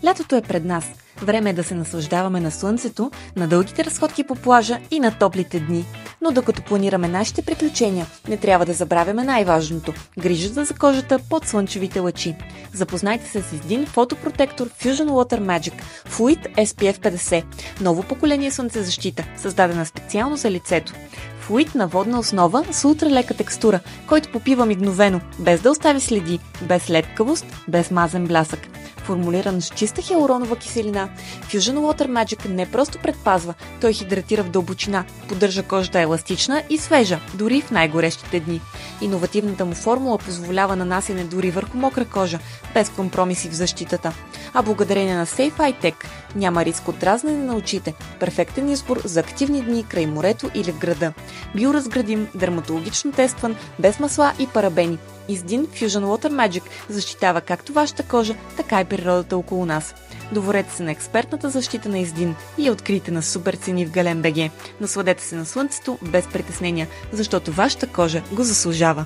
Лятото е пред нас. Време е да се наслаждаваме на слънцето, на дългите разходки по плажа и на топлите дни. Но докато планираме нашите приключения, не трябва да забравяме най-важното – грижата за кожата под слънчевите лъчи. Запознайте се с един фотопротектор Fusion Water Magic Fluid SPF 50. Ново поколение слънцезащита, създадена специално за лицето. Флуид на водна основа с ултралека текстура, който попива мигновено, без да остави следи, без лепкавост, без мазен блясък. Формулиран с чиста хиалуронова киселина, Fusion Water Magic не просто предпазва, той хидратира в дълбочина, поддържа кожата еластична и свежа, дори в най-горещите дни. Иновативната му формула позволява нанасяне дори върху мокра кожа, без компромиси в защитата. А благодарение на Safe Eye Tech няма риск от дразнене на очите, перфектен избор за активни дни край морето или в града. Биоразградим, дерматологично тестван, без масла и парабени. Издин Fusion Water Magic защитава както вашата кожа, така и природата около нас. Доверете се на експертната защита на Издин и я открийте на супер цени в Гален БГ. Насладете се на слънцето без притеснения, защото вашата кожа го заслужава.